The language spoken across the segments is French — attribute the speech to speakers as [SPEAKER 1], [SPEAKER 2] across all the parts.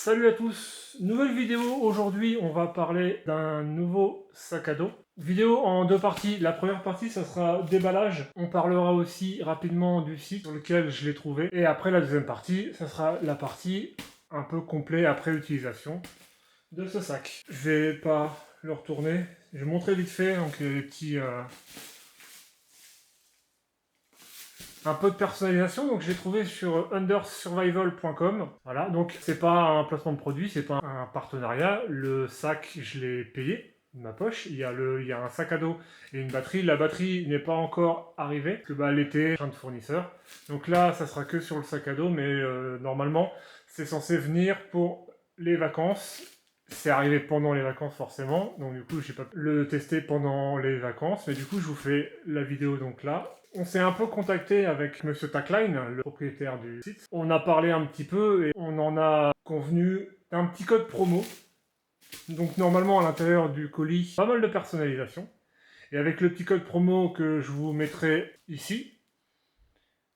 [SPEAKER 1] Salut à tous, nouvelle vidéo. Aujourd'hui on va parler d'un nouveau sac à dos. Vidéo en deux parties. La première partie ça sera déballage. On parlera aussi rapidement du site sur lequel je l'ai trouvé. Et après la deuxième partie, ça sera la partie un peu complet après utilisation de ce sac. Je vais pas le retourner. Je vais montrer vite fait donc les petits... un peu de personnalisation, donc j'ai trouvé sur undersurvival.com. Voilà, donc c'est pas un placement de produit, c'est pas un partenariat. Le sac, je l'ai payé de ma poche. Il y a un sac à dos et une batterie. La batterie n'est pas encore arrivée, parce que elle était fin de fournisseur. Donc là, ça sera que sur le sac à dos, mais normalement, c'est censé venir pour les vacances. C'est arrivé pendant les vacances forcément, donc du coup j'ai pas pu le tester pendant les vacances, mais du coup je vous fais la vidéo donc là. On s'est un peu contacté avec Monsieur Tackline, le propriétaire du site. On a parlé un petit peu et on en a convenu un petit code promo. Donc normalement à l'intérieur du colis, pas mal de personnalisation. Et avec le petit code promo que je vous mettrai ici,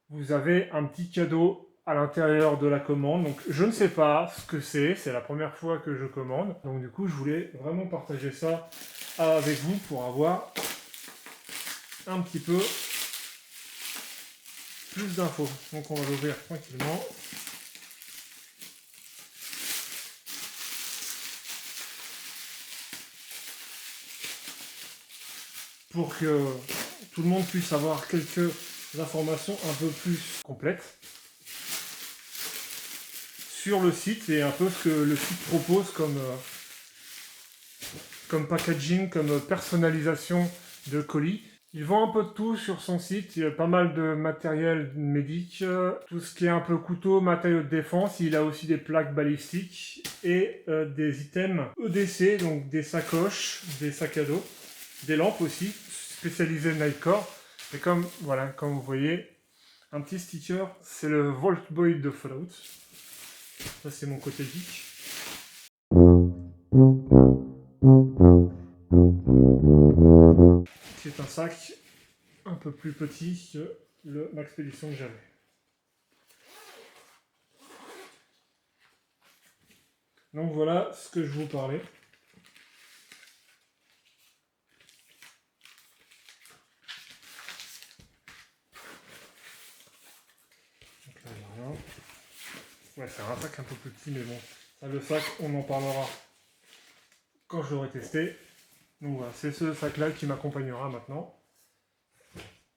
[SPEAKER 1] vous avez un petit cadeau à l'intérieur de la commande. Donc je ne sais pas ce que c'est la première fois que je commande. Donc du coup je voulais vraiment partager ça avec vous pour avoir un petit peu plus d'infos. Donc on va l'ouvrir tranquillement. Pour que tout le monde puisse avoir quelques informations un peu plus complètes sur le site et un peu ce que le site propose comme packaging, comme personnalisation de colis. Il vend un peu de tout sur son site, il y a pas mal de matériel médic, tout ce qui est un peu couteau, matériaux de défense, il a aussi des plaques balistiques et des items EDC, donc des sacoches, des sacs à dos, des lampes aussi, spécialisées Nightcore. Et comme vous voyez, un petit sticker, c'est le Vault Boy de Fallout. Ça c'est mon côté geek. C'est un sac un peu plus petit que le Maxpédition que j'avais. Donc voilà ce que je vous parlais. Donc là, il y a rien. Ouais, c'est un sac un peu plus petit, mais bon. Ça, le sac, on en parlera quand je l'aurai testé. Donc voilà, c'est ce sac-là qui m'accompagnera maintenant.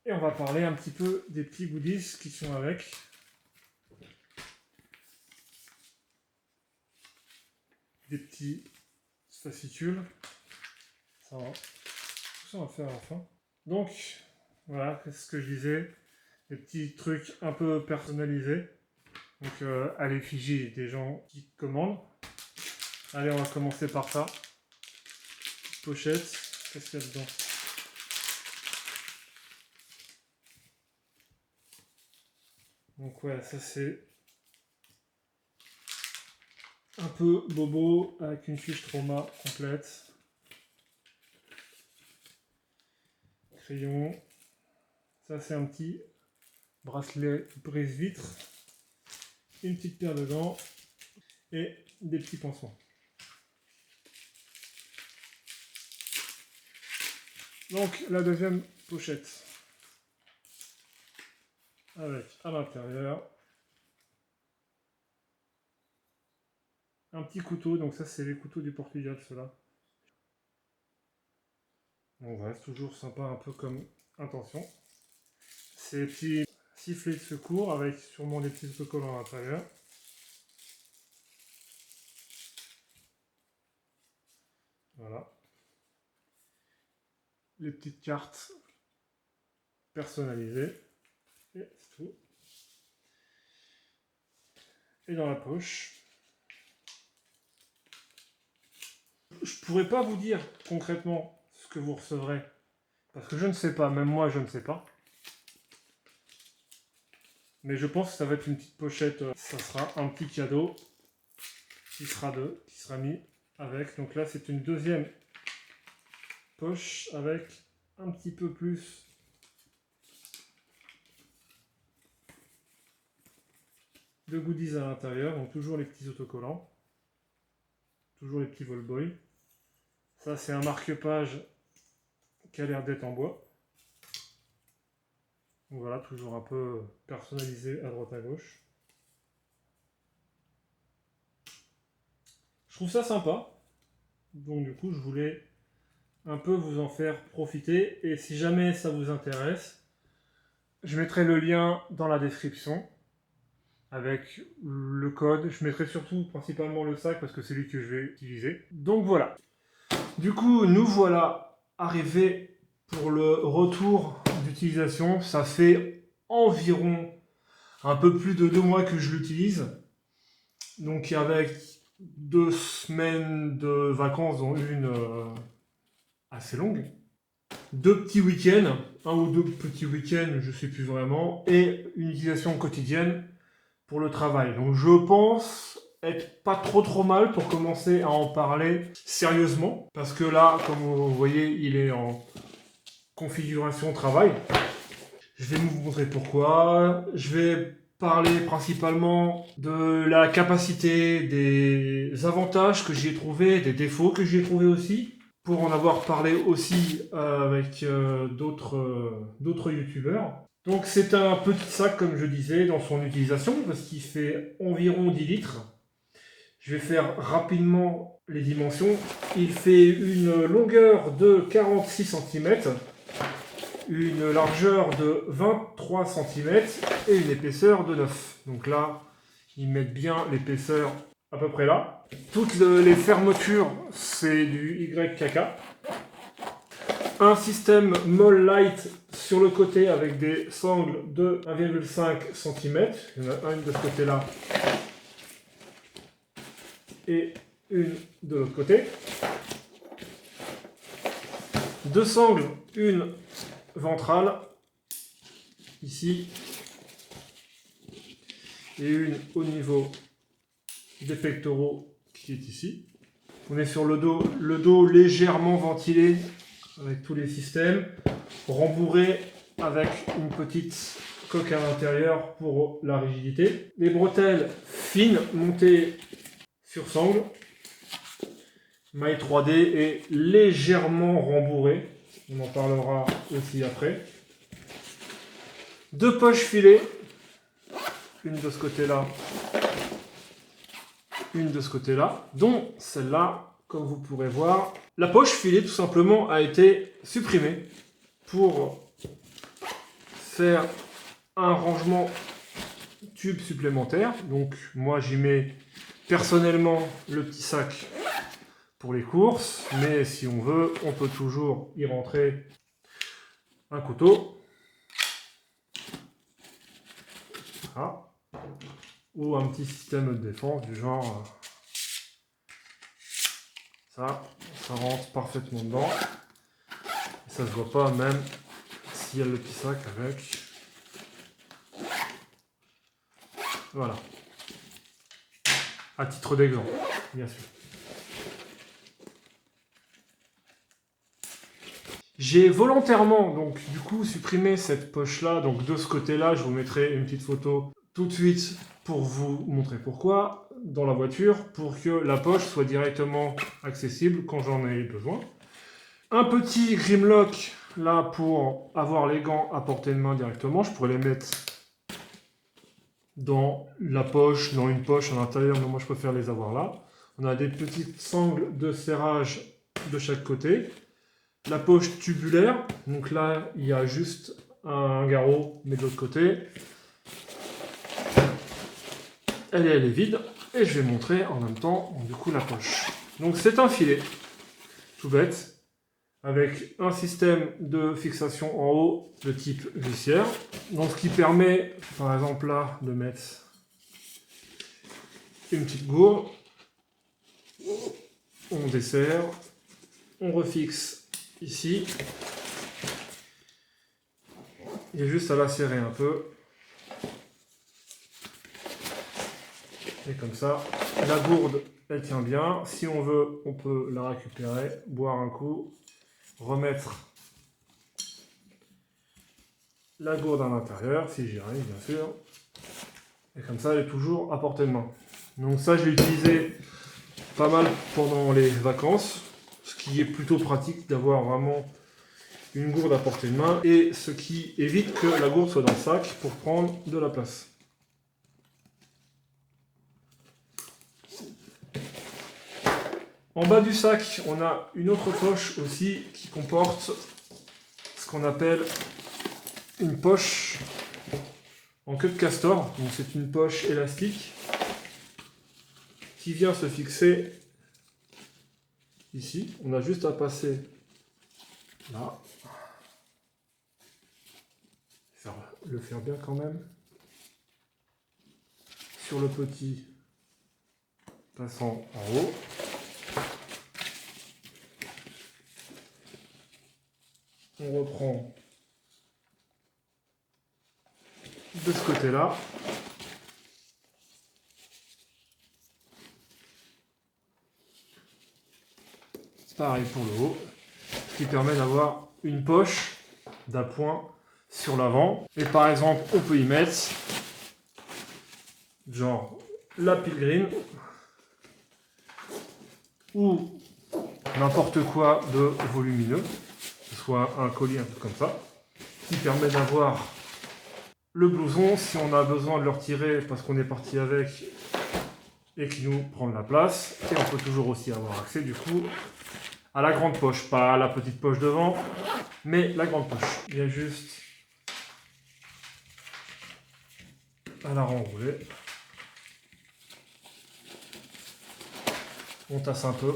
[SPEAKER 1] Et on va parler un petit peu des petits goodies qui sont avec. Des petits fascicules. Ça va. Tout ça, on va faire à la fin. Donc, voilà, c'est ce que je disais. Des petits trucs un peu personnalisés. Donc, à l'effigie des gens qui commandent. Allez, on va commencer par ça. Pochette. Qu'est-ce qu'il y a dedans? Donc, ouais, ça c'est un peu bobo avec une fiche trauma complète. Crayon. Ça c'est un petit bracelet brise-vitre. Une petite paire de gants. Et des petits pansements. Donc la deuxième pochette. Avec à l'intérieur un petit couteau. Donc ça c'est les couteaux du Portugal, ceux-là. Donc voilà, c'est toujours sympa un peu comme intention. Ces petits sifflets de secours avec sûrement des petits autocollants à l'intérieur. Voilà. Les petites cartes personnalisées. Et c'est tout. Et dans la poche. Je pourrais pas vous dire concrètement ce que vous recevrez. Parce que je ne sais pas, même moi je ne sais pas. Mais je pense que ça va être une petite pochette. Ça sera un petit cadeau qui sera mis avec. Donc là c'est une deuxième poche avec un petit peu plus de goodies à l'intérieur. Donc toujours les petits autocollants. toujours les petits Volboy. Ça, c'est un marque-page qui a l'air d'être en bois. Donc voilà, toujours un peu personnalisé à droite à gauche. Je trouve ça sympa. Donc du coup, je voulais un peu vous en faire profiter. Et si jamais ça vous intéresse, je mettrai le lien dans la description avec le code. Je mettrai surtout principalement le sac parce que c'est lui que je vais utiliser. Donc voilà. Du coup, nous voilà arrivés pour le retour d'utilisation. Ça fait environ un peu plus de 2 mois que je l'utilise. Donc avec 2 semaines de vacances, dont une assez longue. 2 petits week-ends, 1 ou 2 petits week-ends, je ne sais plus vraiment, et une utilisation quotidienne pour le travail. Donc je pense être pas trop mal pour commencer à en parler sérieusement, parce que là, comme vous voyez, il est en configuration travail. Je vais vous montrer pourquoi. Je vais parler principalement de la capacité, des avantages que j'y ai trouvés, des défauts que j'y ai trouvés aussi, pour en avoir parlé aussi avec d'autres youtubeurs. Donc c'est un petit sac, comme je disais, dans son utilisation, parce qu'il fait environ 10 litres. Je vais faire rapidement les dimensions. Il fait une longueur de 46 cm, une largeur de 23 cm et une épaisseur de 9. Donc là, ils mettent bien l'épaisseur à peu près là. Toutes les fermetures, c'est du YKK. Un système Mall Light sur le côté avec des sangles de 1,5 cm. Il y en a une de ce côté-là et une de l'autre côté. 2 sangles, une ventrale ici et une au niveau des pectoraux qui est ici. On est sur le dos légèrement ventilé avec tous les systèmes, rembourré avec une petite coque à l'intérieur pour la rigidité. Les bretelles fines montées sur sangle, maille 3D et légèrement rembourrée. On en parlera aussi après. 2 poches filées, une de ce côté-là, une de ce côté-là, dont celle-là, comme vous pourrez voir. La poche filée, tout simplement, a été supprimée pour faire un rangement tube supplémentaire. Donc moi, j'y mets personnellement le petit sac pour les courses, mais si on veut, on peut toujours y rentrer un couteau. Voilà. Ou un petit système de défense du genre ça rentre parfaitement dedans et ça se voit pas même s'il y a le petit sac avec. Voilà, à titre d'exemple bien sûr. J'ai volontairement donc du coup supprimé cette poche là, donc de ce côté là je vous mettrai une petite photo tout de suite pour vous montrer pourquoi dans la voiture, pour que la poche soit directement accessible quand j'en ai besoin. Un petit Grimlock là pour avoir les gants à portée de main directement. Je pourrais les mettre dans la poche, dans une poche à l'intérieur, mais moi je préfère les avoir là. On a des petites sangles de serrage de chaque côté. La poche tubulaire, donc là il y a juste un garrot, mais de l'autre côté. Elle est vide et je vais montrer en même temps du coup la poche. Donc c'est un filet, tout bête, avec un système de fixation en haut de type glissière. Donc ce qui permet par exemple là de mettre une petite gourde. On desserre, on refixe ici. Il y a juste à la serrer un peu. Et comme ça, la gourde, elle tient bien. Si on veut, on peut la récupérer, boire un coup, remettre la gourde à l'intérieur, si j'y arrive bien sûr. Et comme ça, elle est toujours à portée de main. Donc ça, je l'ai utilisé pas mal pendant les vacances, ce qui est plutôt pratique d'avoir vraiment une gourde à portée de main et ce qui évite que la gourde soit dans le sac pour prendre de la place. En bas du sac, on a une autre poche aussi qui comporte ce qu'on appelle une poche en queue de castor. Donc c'est une poche élastique qui vient se fixer ici. On a juste à passer là. Le faire bien quand même. Sur le petit passant en haut. On reprend de ce côté-là. Pareil pour le haut. Ce qui permet d'avoir une poche d'appoint sur l'avant. Et par exemple, on peut y mettre genre la Pilgrim ou n'importe quoi de volumineux, que ce soit un collier un peu comme ça, qui permet d'avoir le blouson si on a besoin de le retirer parce qu'on est parti avec et qui nous prend de la place. Et on peut toujours aussi avoir accès du coup à la grande poche, pas à la petite poche devant, mais la grande poche. Il y a juste à la renrouler. On tasse un peu.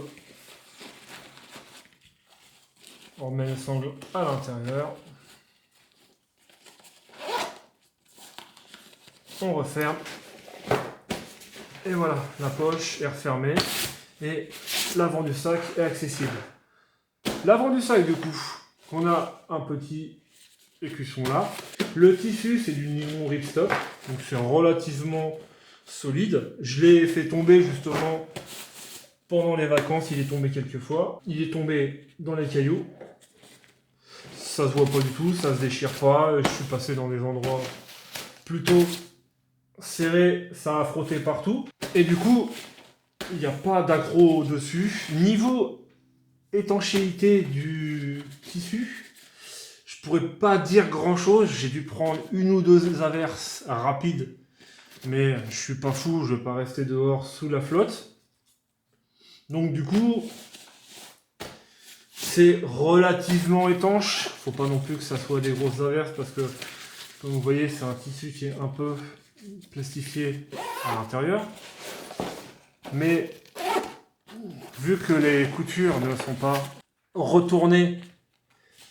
[SPEAKER 1] On remet les sangles à l'intérieur. On referme. Et voilà, la poche est refermée. Et l'avant du sac est accessible. L'avant du sac, du coup, on a un petit écusson là. Le tissu, c'est du nylon ripstop, donc c'est relativement solide. Je l'ai fait tomber justement pendant les vacances, il est tombé quelques fois. Il est tombé dans les cailloux. Ça se voit pas du tout, ça se déchire pas. Je suis passé dans des endroits plutôt serrés, ça a frotté partout. Et du coup, il n'y a pas d'accro dessus. Niveau étanchéité du tissu, je pourrais pas dire grand chose. J'ai dû prendre une ou deux averses rapides, mais je suis pas fou, je vais pas rester dehors sous la flotte. Donc du coup, c'est relativement étanche. Faut pas non plus que ça soit des grosses averses parce que, comme vous voyez, c'est un tissu qui est un peu plastifié à l'intérieur. Mais vu que les coutures ne sont pas retournées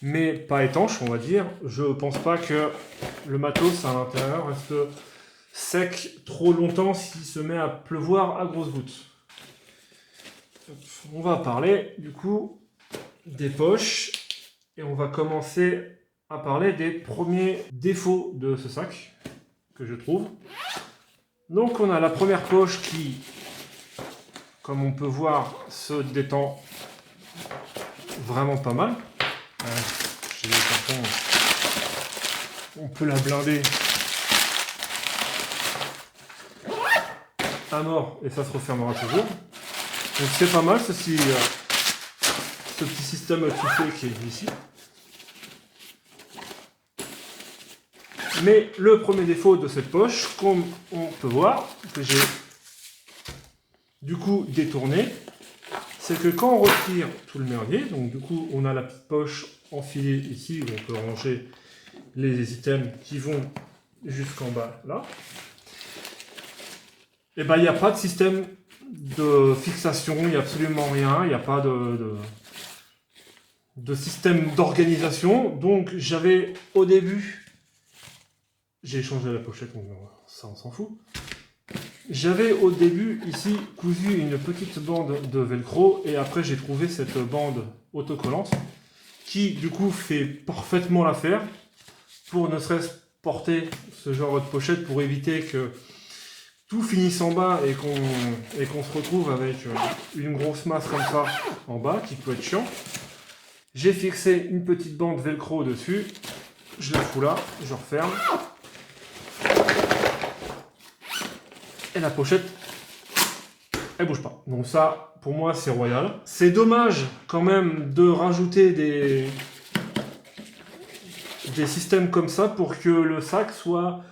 [SPEAKER 1] mais pas étanches, on va dire, je pense pas que le matos à l'intérieur reste sec trop longtemps s'il se met à pleuvoir à grosses gouttes. On va parler du coup des poches et on va commencer à parler des premiers défauts de ce sac que je trouve. Donc on a la première poche qui, comme on peut voir, se détend vraiment pas mal. On peut la blinder à mort et ça se refermera toujours. Donc c'est pas mal ce petit système tuffé qui est ici. Mais le premier défaut de cette poche, comme on peut voir, que j'ai du coup détourné, c'est que quand on retire tout le merdier, donc du coup on a la petite poche enfilée ici où on peut ranger les items qui vont jusqu'en bas là, et ben il n'y a pas de système de fixation, il n'y a absolument rien, il n'y a pas de système d'organisation. Donc j'avais au début, j'ai changé la pochette, donc ça on s'en fout. J'avais au début ici cousu une petite bande de velcro et après j'ai trouvé cette bande autocollante qui du coup fait parfaitement l'affaire pour ne serait-ce porter ce genre de pochette pour éviter que tout finisse en bas et qu'on se retrouve avec une grosse masse comme ça en bas qui peut être chiant. J'ai fixé une petite bande velcro dessus, je la fous là, je referme. Et la pochette, elle bouge pas. Donc ça, pour moi c'est royal. C'est dommage quand même de rajouter des systèmes comme ça pour que le sac soit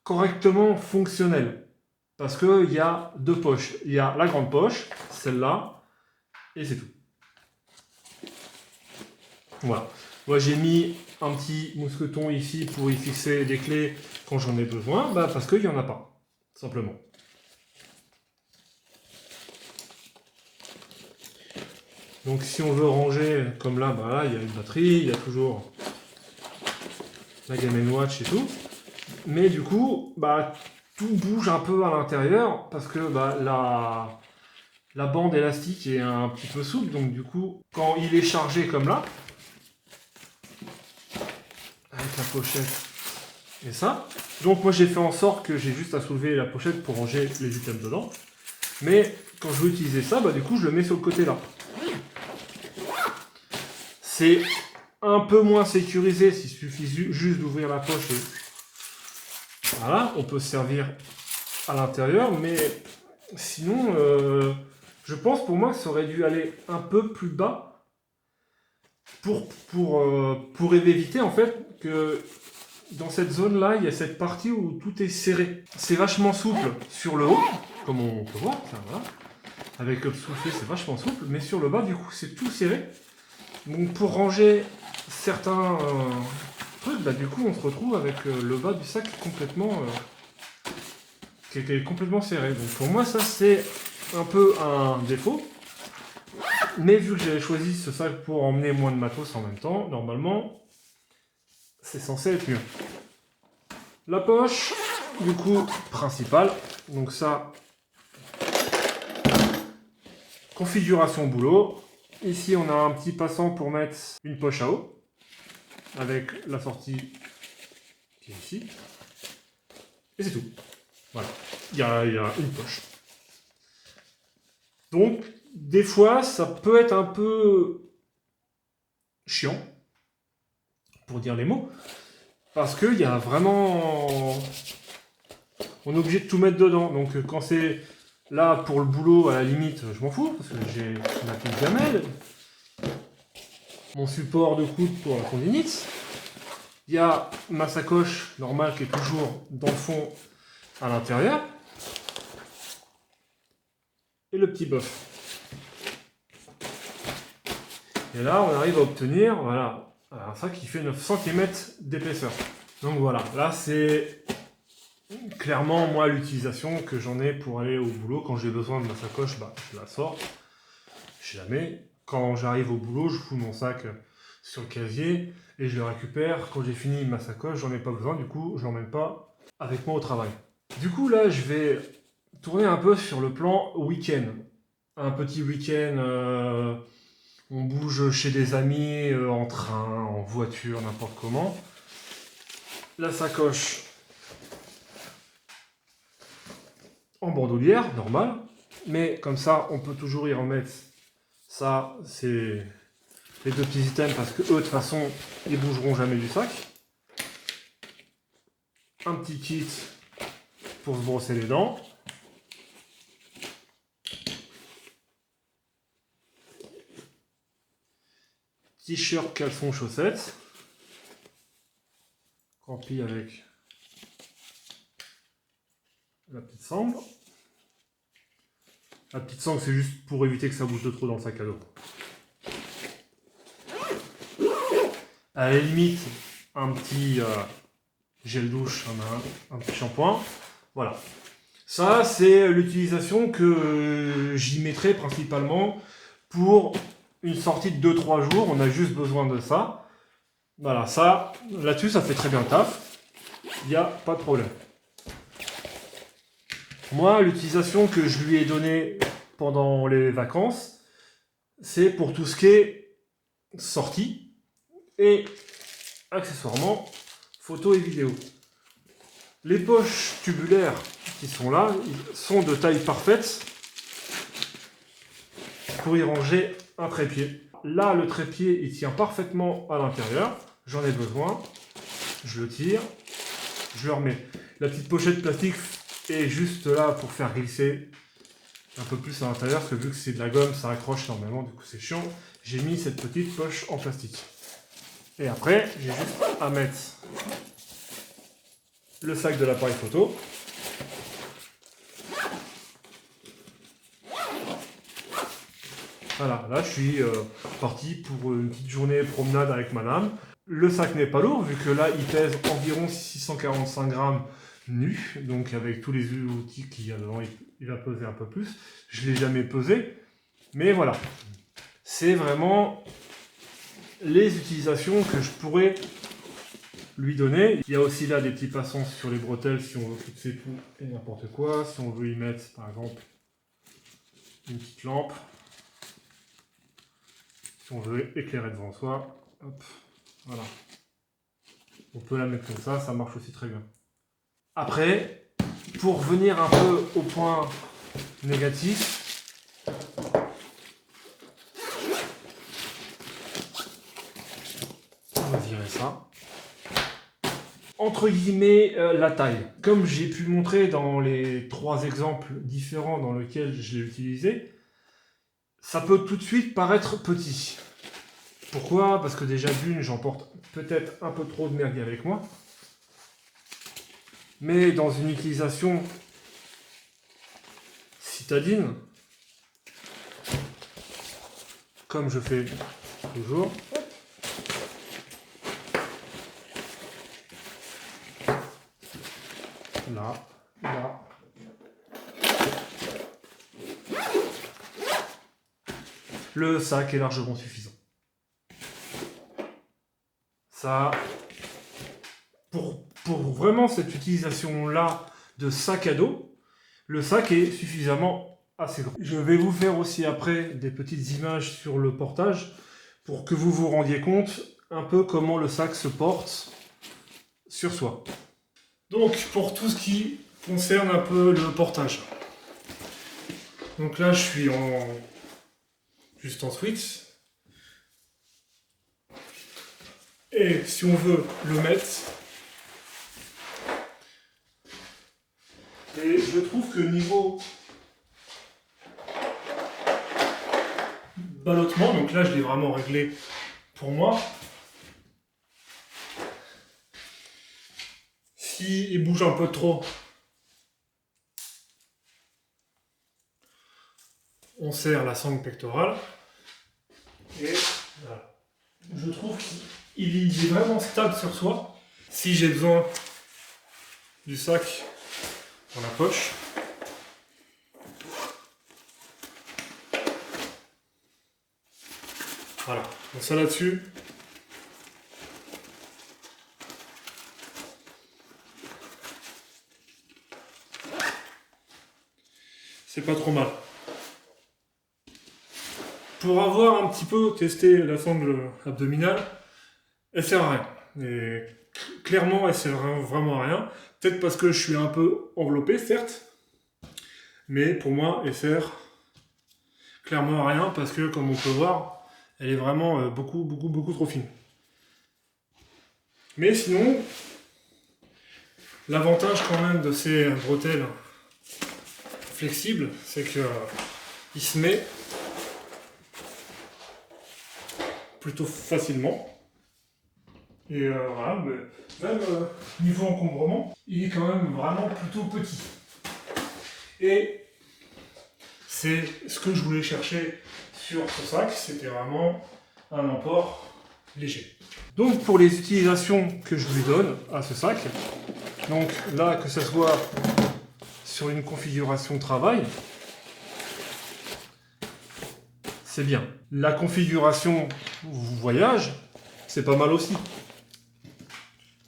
[SPEAKER 1] correctement fonctionnel. Parce qu'il y a deux poches. Il y a la grande poche, celle-là, et c'est tout. Voilà. Moi j'ai mis un petit mousqueton ici pour y fixer des clés quand j'en ai besoin, parce qu'il n'y en a pas, simplement. Donc si on veut ranger, comme là, là il y a une batterie, il y a toujours la Game & Watch et tout. Mais du coup, tout bouge un peu à l'intérieur parce que la bande élastique est un petit peu souple. Donc du coup, quand il est chargé comme là, avec la pochette et ça, donc moi j'ai fait en sorte que j'ai juste à soulever la pochette pour ranger les items dedans. Mais quand je veux utiliser ça, du coup je le mets sur le côté là. C'est un peu moins sécurisé s'il suffit juste d'ouvrir la poche et voilà, on peut se servir à l'intérieur, mais sinon, je pense pour moi que ça aurait dû aller un peu plus bas pour éviter en fait que dans cette zone-là, il y a cette partie où tout est serré. C'est vachement souple sur le haut, comme on peut voir, voilà. Avec le soufflet, c'est vachement souple, mais sur le bas, du coup, c'est tout serré. Donc pour ranger certains trucs, du coup, on se retrouve avec le bas du sac complètement qui est complètement serré. Donc pour moi, ça c'est un peu un défaut. Mais vu que j'avais choisi ce sac pour emmener moins de matos en même temps, normalement, c'est censé être mieux. La poche, du coup, principale. Donc ça, configuration boulot. Ici, on a un petit passant pour mettre une poche à eau, avec la sortie qui est ici. Et c'est tout. Voilà, il y a une poche. Donc, des fois, ça peut être un peu chiant, pour dire les mots, parce qu'il y a vraiment... On est obligé de tout mettre dedans. Donc, quand c'est là pour le boulot, à la limite, je m'en fous, parce que j'ai ma petite gamelle, mon support de coude pour la tendinite. Il y a ma sacoche normale qui est toujours dans le fond à l'intérieur. Et le petit bœuf. Et là, on arrive à obtenir un sac qui fait 9 cm d'épaisseur. Donc voilà, là c'est clairement moi l'utilisation que j'en ai pour aller au boulot. Quand j'ai besoin de ma sacoche, je la sors. Jamais. Quand j'arrive au boulot, je fous mon sac sur le casier et je le récupère. Quand j'ai fini ma sacoche, j'en ai pas besoin, du coup je l'emmène pas avec moi au travail. Du coup là, je vais tourner un peu sur le plan week-end. Un petit week-end, on bouge chez des amis, en train, en voiture, n'importe comment. La sacoche en bandoulière, normal. Mais comme ça, on peut toujours y remettre. Ça, c'est les deux petits items parce que eux, de toute façon, ils bougeront jamais du sac. Un petit kit pour se brosser les dents. T-shirt, caleçon, chaussettes. Rempli avec la petite sangle. La petite sangle, c'est juste pour éviter que ça bouge de trop dans le sac à dos. À la limite, un petit gel douche, un petit shampoing. Voilà. Ça, c'est l'utilisation que j'y mettrai principalement pour une sortie de 2-3 jours. On a juste besoin de ça. Voilà, ça, là-dessus, ça fait très bien le taf. Il n'y a pas de problème. Moi, l'utilisation que je lui ai donnée pendant les vacances, c'est pour tout ce qui est sortie et accessoirement photo et vidéo. Les poches tubulaires qui sont là sont de taille parfaite pour y ranger un trépied. Là, le trépied, il tient parfaitement à l'intérieur. J'en ai besoin. Je le tire. Je le remets. La petite pochette plastique est juste là pour faire glisser un peu plus à l'intérieur, parce que vu que c'est de la gomme, ça accroche normalement, du coup c'est chiant. J'ai mis cette petite poche en plastique. Et après, j'ai juste à mettre le sac de l'appareil photo. Voilà, là je suis parti pour une petite journée promenade avec madame. Le sac n'est pas lourd, vu que là il pèse environ 645 grammes nu, donc avec tous les outils qu'il y a dedans, il va peser un peu plus. Je ne l'ai jamais pesé, mais voilà. C'est vraiment les utilisations que je pourrais lui donner. Il y a aussi là des petits passants sur les bretelles si on veut fixer tout et n'importe quoi. Si on veut y mettre par exemple une petite lampe. Si on veut éclairer devant soi, hop, voilà. On peut la mettre comme ça marche aussi très bien. Après, pour venir un peu au point négatif, on va virer ça. Entre guillemets, la taille. Comme j'ai pu montrer dans les 3 exemples différents dans lesquels je l'ai utilisé, ça peut tout de suite paraître petit. Pourquoi? Parce que déjà d'une, j'emporte peut-être un peu trop de merguez avec moi. Mais dans une utilisation citadine, comme je fais toujours, là, là, le sac est largement suffisant. Ça, pour vraiment cette utilisation-là de sac à dos, le sac est suffisamment assez grand. Je vais vous faire aussi après des petites images sur le portage pour que vous vous rendiez compte un peu comment le sac se porte sur soi. Donc pour tout ce qui concerne un peu le portage. Donc là je suis juste en switch. Et si on veut le mettre, et je trouve que niveau ballottement, donc là je l'ai vraiment réglé pour moi, s'il bouge un peu trop, on serre la sangle pectorale, et voilà. Je trouve qu'il est vraiment stable sur soi. Si j'ai besoin du sac dans la poche, voilà, donc ça là-dessus, c'est pas trop mal. Pour avoir un petit peu testé la sangle abdominale, elle sert à rien. Et clairement, elle sert vraiment à rien. Peut-être parce que je suis un peu enveloppé, certes, mais pour moi, elle sert clairement à rien parce que, comme on peut voir, elle est vraiment beaucoup trop fine. Mais sinon, l'avantage quand même de ces bretelles flexibles, c'est que il se met plutôt facilement. Et voilà, mais même niveau encombrement, il est quand même vraiment plutôt petit. Et c'est ce que je voulais chercher sur ce sac, c'était vraiment un emport léger. Donc pour les utilisations que je lui donne à ce sac, donc là que ce soit sur une configuration travail, c'est bien. La configuration voyage, c'est pas mal aussi.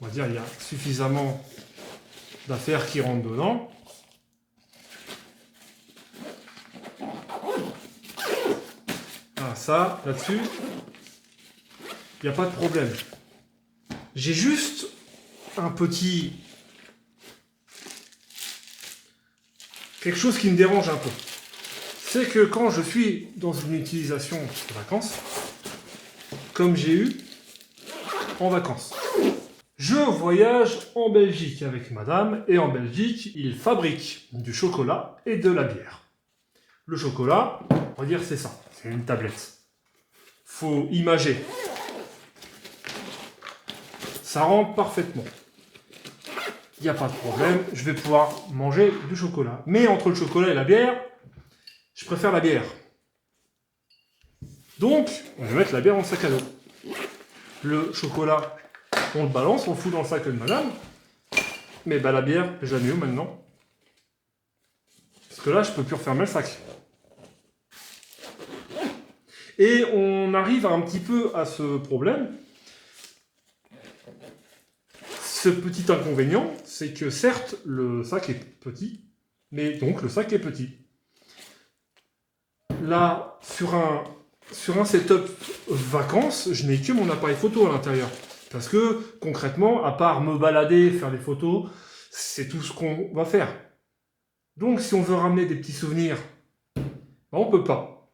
[SPEAKER 1] On va dire il y a suffisamment d'affaires qui rentrent dedans. Ah, ça, là-dessus, il n'y a pas de problème. J'ai juste un petit... quelque chose qui me dérange un peu. C'est que quand je suis dans une utilisation de vacances, comme j'ai eu en vacances, je voyage en Belgique avec madame, et en Belgique, ils fabriquent du chocolat et de la bière. Le chocolat, on va dire c'est ça, c'est une tablette. Faut imager. Ça rentre parfaitement. Il n'y a pas de problème, je vais pouvoir manger du chocolat. Mais entre le chocolat et la bière, je préfère la bière. Donc, on va mettre la bière dans le sac à dos. Le chocolat, on le balance, on le fout dans le sac de madame. Mais bah, la bière, je la mets où maintenant? Parce que là, je peux plus refermer le sac. Et on arrive un petit peu à ce problème. Ce petit inconvénient, c'est que certes, le sac est petit, mais donc le sac est petit. Là, sur un setup vacances, je n'ai que mon appareil photo à l'intérieur. Parce que, concrètement, à part me balader, faire des photos, c'est tout ce qu'on va faire. Donc, si on veut ramener des petits souvenirs, ben, on peut pas.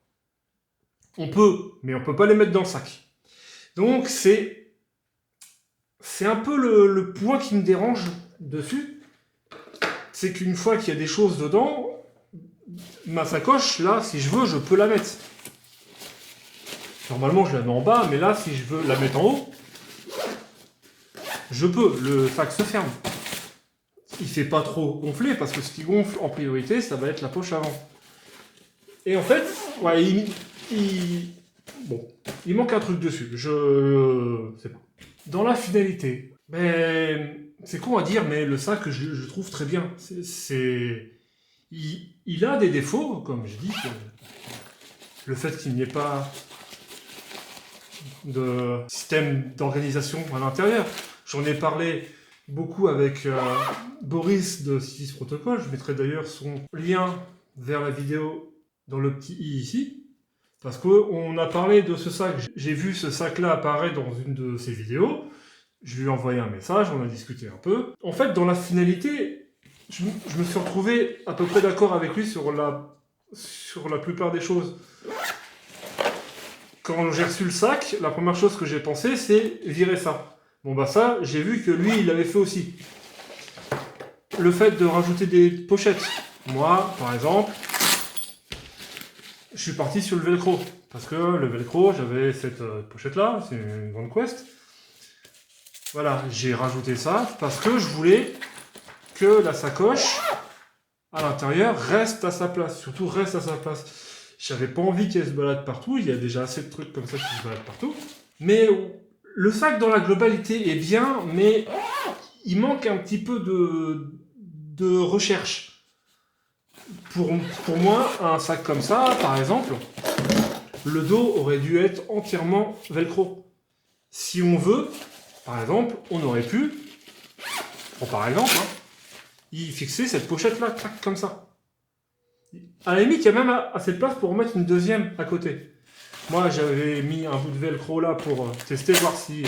[SPEAKER 1] On peut, mais on peut pas les mettre dans le sac. Donc, c'est un peu le point qui me dérange dessus. C'est qu'une fois qu'il y a des choses dedans, ma sacoche, là, si je veux, je peux la mettre. Normalement, je la mets en bas, mais là, si je veux la mettre en haut, je peux. Le sac se ferme. Il fait pas trop gonfler, parce que ce qui gonfle en priorité, ça va être la poche avant. Et en fait, ouais, bon, il manque un truc dessus. Je sais pas. Dans la finalité, ben, c'est con à dire, mais le sac, je trouve très bien. Il a des défauts, comme je dis, le fait qu'il n'y ait pas de système d'organisation à l'intérieur. J'en ai parlé beaucoup avec Boris de Citis Protocol. Je mettrai d'ailleurs son lien vers la vidéo dans le petit i ici. Parce qu'on a parlé de ce sac. J'ai vu ce sac-là apparaître dans une de ses vidéos. Je lui ai envoyé un message, on a discuté un peu. En fait, dans la finalité, je me suis retrouvé à peu près d'accord avec lui sur la plupart des choses. Quand j'ai reçu le sac, la première chose que j'ai pensé, c'est virer ça. Bon bah ça, j'ai vu que lui, il l'avait fait aussi. Le fait de rajouter des pochettes. Moi, par exemple, je suis parti sur le velcro. Parce que le velcro, j'avais cette pochette-là, c'est une Grande Quest. Voilà, j'ai rajouté ça parce que je voulais que la sacoche à l'intérieur reste à sa place. Surtout reste à sa place. J'avais pas envie qu'elle se balade partout. Il y a déjà assez de trucs comme ça qui se baladent partout. Mais le sac dans la globalité est bien, mais il manque un petit peu de recherche. Pour moi, un sac comme ça, par exemple, le dos aurait dû être entièrement velcro. Si on veut, par exemple, on aurait pu, par exemple, y fixer cette pochette-là, comme ça. À la limite, il y a même assez de place pour mettre une deuxième à côté. Moi, j'avais mis un bout de velcro là pour tester, voir si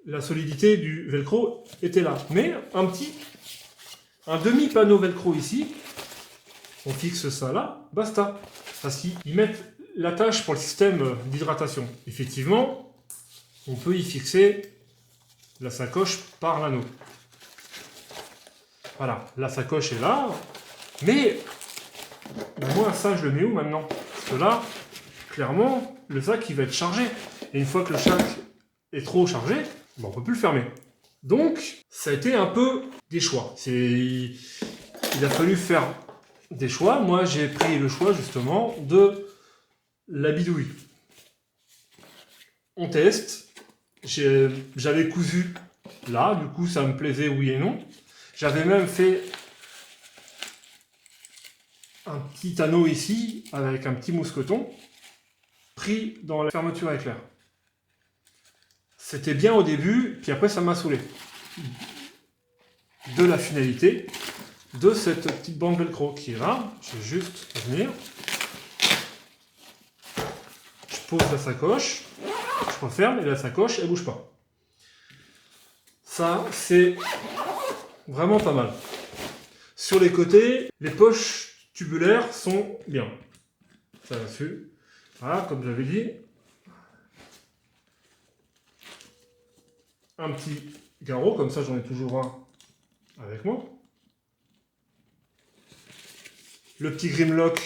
[SPEAKER 1] la solidité du velcro était là. Mais un demi-panneau velcro ici, on fixe ça là, basta. Parce qu'ils mettent l'attache pour le système d'hydratation. Effectivement, on peut y fixer la sacoche par l'anneau. Voilà, la sacoche est là, mais moi ça je le mets où maintenant? Parce que là, clairement, le sac il va être chargé. Et une fois que le sac est trop chargé, ben, on peut plus le fermer. Donc, ça a été un peu des choix. Il a fallu faire des choix. Moi j'ai pris le choix justement de la bidouille. On teste. J'avais cousu là, du coup ça me plaisait oui et non. J'avais même fait un petit anneau ici avec un petit mousqueton pris dans la fermeture à éclair. C'était bien au début, puis après ça m'a saoulé. De la finalité de cette petite bande velcro qui est là, je vais juste venir. Je pose la sacoche, je referme et la sacoche elle bouge pas. Ça c'est vraiment pas mal. Sur les côtés, les poches tubulaires sont bien. Ça là-dessus. Voilà, comme j'avais dit. Un petit garrot, comme ça j'en ai toujours un avec moi. le petit Grimlock.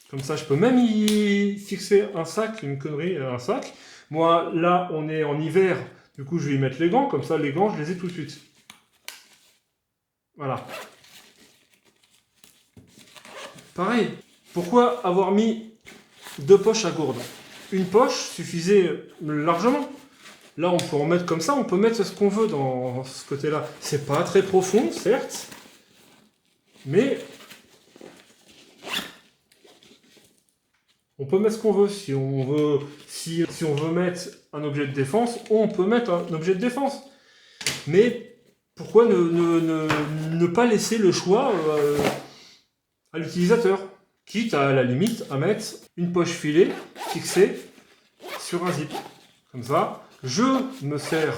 [SPEAKER 1] Comme ça, je peux même y fixer un sac, une connerie, un sac. Moi, là, on est en hiver. Du coup, je vais y mettre les gants. Comme ça, les gants, je les ai tout de suite. Voilà. Pareil. Pourquoi avoir mis 2 poches à gourde? Une poche suffisait largement. Là, on peut en mettre comme ça. On peut mettre ce qu'on veut dans ce côté-là. C'est pas très profond, certes. Mais on peut mettre ce qu'on veut. Si on veut mettre un objet de défense, on peut mettre un objet de défense. Mais pourquoi ne pas laisser le choix à l'utilisateur? Quitte à la limite à mettre une poche filet fixée sur un zip. Comme ça, je me sers,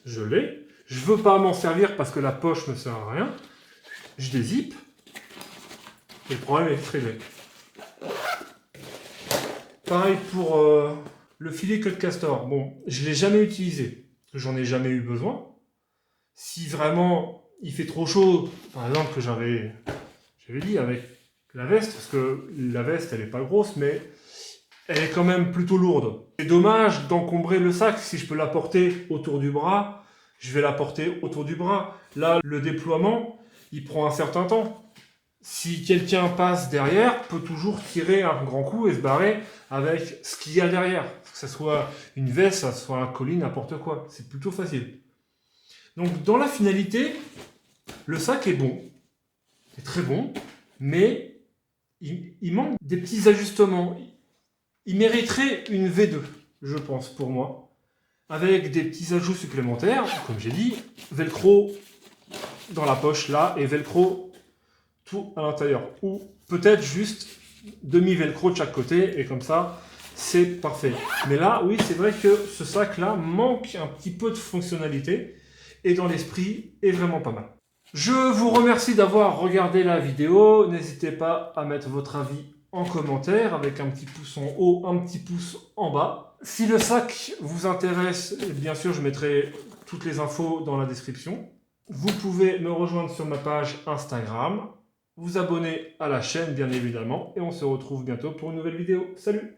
[SPEAKER 1] je l'ai. Je veux pas m'en servir parce que la poche me sert à rien. Je dézippe. Et le problème est vite réglé. Pareil pour le filet Cut Castor. Bon, je ne l'ai jamais utilisé. J'en ai jamais eu besoin. Si vraiment il fait trop chaud, par exemple que j'avais dit avec la veste, parce que la veste elle est pas grosse, mais elle est quand même plutôt lourde. C'est dommage d'encombrer le sac. Si je peux la porter autour du bras, je vais la porter autour du bras. Là, le déploiement, il prend un certain temps. Si quelqu'un passe derrière, peut toujours tirer un grand coup et se barrer avec ce qu'il y a derrière. Que ce soit une veste, que ce soit un colis, n'importe quoi. C'est plutôt facile. Donc dans la finalité, le sac est bon. C'est très bon, mais il manque des petits ajustements. Il mériterait une V2, je pense, pour moi. Avec des petits ajouts supplémentaires, comme j'ai dit, velcro dans la poche là, et velcro tout à l'intérieur. Ou peut-être juste demi-velcro de chaque côté, et comme ça, c'est parfait. Mais là, oui, c'est vrai que ce sac-là manque un petit peu de fonctionnalité, et dans l'esprit, est vraiment pas mal. Je vous remercie d'avoir regardé la vidéo. N'hésitez pas à mettre votre avis en commentaire, avec un petit pouce en haut, un petit pouce en bas. Si le sac vous intéresse, bien sûr, je mettrai toutes les infos dans la description. Vous pouvez me rejoindre sur ma page Instagram, vous abonner à la chaîne bien évidemment, et on se retrouve bientôt pour une nouvelle vidéo. Salut!